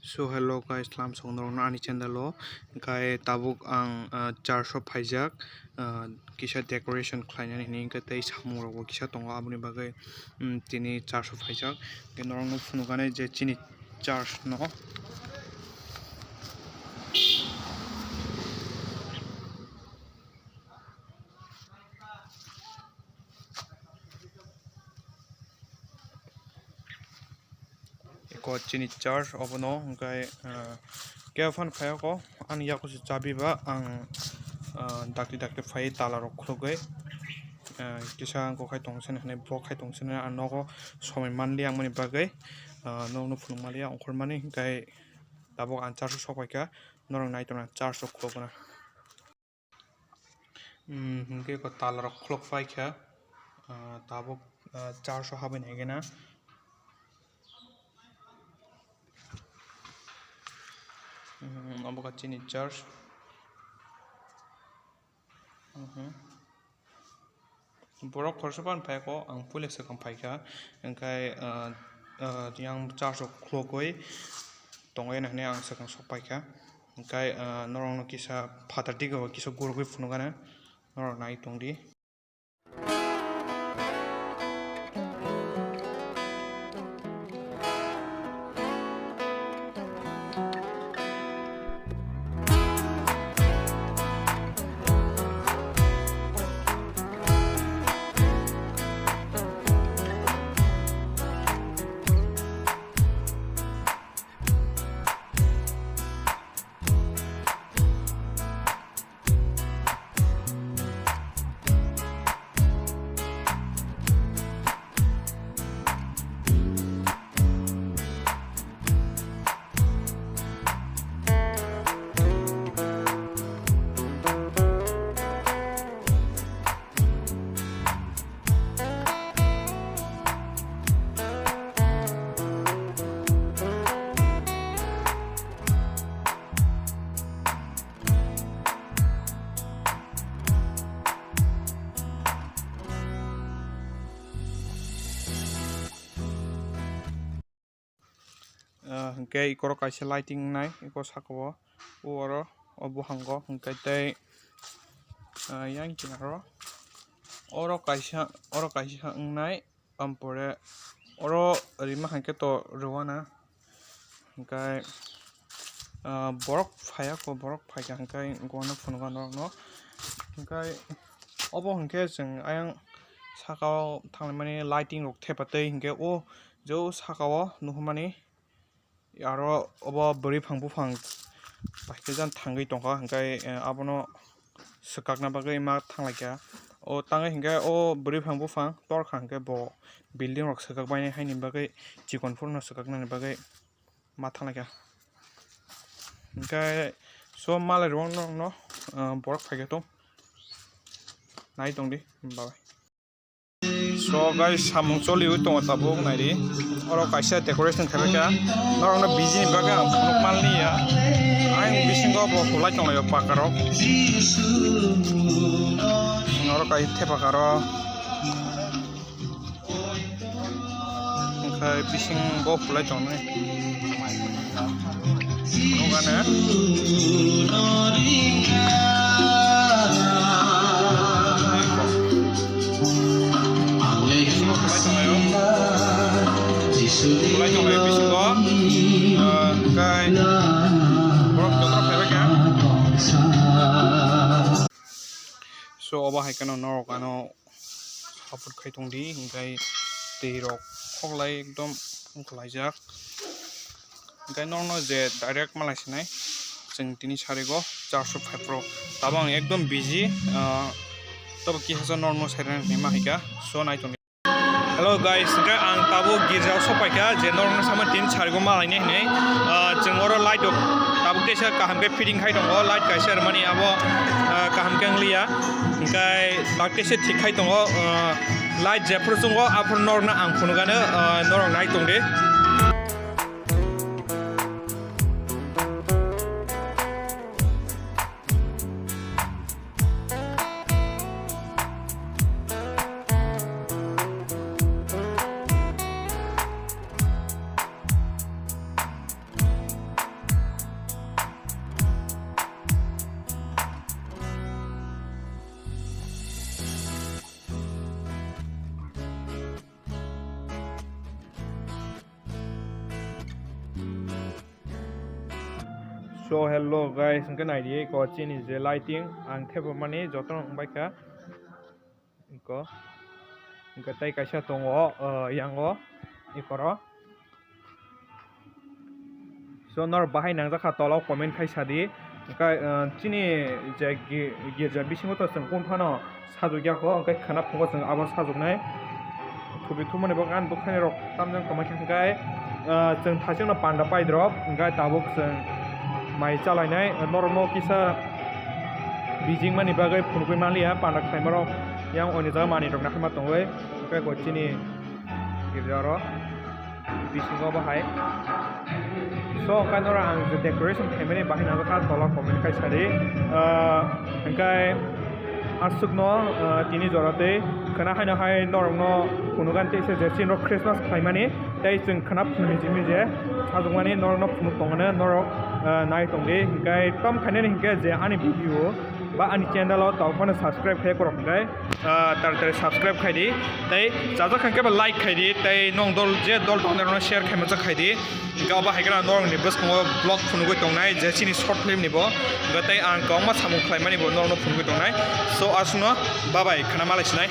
So hello guys, salam songdorong ani channel lo kai tabuk ang 400 phaijak kisa decoration khlainani hini ka tei samong rogo kisa tongo aboni bagai tini 400 phaijak ke norong no phunukane je chini charge no ko chini charge obono kai kefan phaya ko an ya ko chabi ba ang dakti phai tala rok khlogai kisa ko khai tongsen hne blok khai tongsen anogo somai manli ang mani bagai no phunung malia ongkhor mani kai tabok an charge sopaika norong nai tona charge rok khlogna hingke ko tala rok khlok paikha tabok charge haben hegena aboka chini charge borok khorsopan phaiko ang pulik sakam phaika engkai yang charge khlokoi tongai nahne ang sakang sopaika engkai norong kisa phatartigo kisa gurugoi phunugana norong nai tongdi hingke ikoro kaisa lighting nai iko sako oro obo hango hingke tei yang kinaro oro kaisa ngnai ampore oro rima hangke to rowana hingke borok phaya ko borok phaika hingke gona phunuga no hingke obo hingke jeng ayang sakao thangmani lighting rok thepatei hingke o jo sakao nuhmani aro obo buri phang bufang paikejan thangui tongka hingkai abono swkakna bagui ma thanglaikia o tangai hingkai o buri phang bufang torkha hingkai bo building rok swkakbai haini bagui chikon phurno swkaknani bagui ma thanglaikia hingkai so malai rong no borok phaike tong nai tongdi bye. So guys, samong choli tongo tabuk nairi oro kaisa decoration khabeka norong no busy baga phunuk malni ya ang bisingo bo khulai tonglayo pakarok oro kai thepakaro kai bising bo khulai tongne ogane mulai coba episode kai borok totra phebek ya so oba haikano norok ano haput khai tongdi hingkai tei rok khoklai ekdom khlaijak hingkai norno je direct malai sinai jeng tini sarego 405 pro tabang ekdom busy tobo ki hasa norno sairan hima haika so nai tongdi. Hello guys, hingkai ang tabo Girja sopaika je norong sama tin chargo malai ne hne jeng oro light dok tabuk desa kaham ke fitting khai tongo light kaisa mani abo kaham ke anglia hingkai light kese thik khai tongo light je phur jungo apur norna ang phunugane norong nai tongde So hello guys, hingke naidi ko chini je lighting ang thebo mani jotong baika ko hingke tai kaisa tongo yango ikoro so nor bahai nangjaka tolo comment kaisadi chini je girja bisingo to sung konfano sajugya ko hingke khana phungo sung abo sajugnai thubi thumani bo gan bukhani rok tamjang kamai hingkai sung thasingno panda pai drop hingkai tabuk sung mai chalainai normo kisa bijing mani bagai phunukui malia panda khaimaro yang oni jaga mani rok nakhma tongoi kai ko chini girjaro bisingo bahai so kanora ang decoration khaimani bahai na ka tola comment kai sari hingkai asukno tini jorate khana haina hai normo phunugan te se je no christmas khaimani tai chung khana phunni jimi je sajungmani norno phunuk tongane norok nai tongde hingkai tom khaine hingkai je ani video ba ani channel o tawphane subscribe khai korok hingkai tar subscribe khaidi tai jaja khangke ba like khaidi tai nong dol je dol tongner no share khaima ja khaidi hingkai ba haikra norong ni boskongo blog phunugoi tongnai je chini short film ni bo hingkai tai ang kongma samung khlaimani bo norno phunugoi tongnai so asuno bye bye khana malai sinai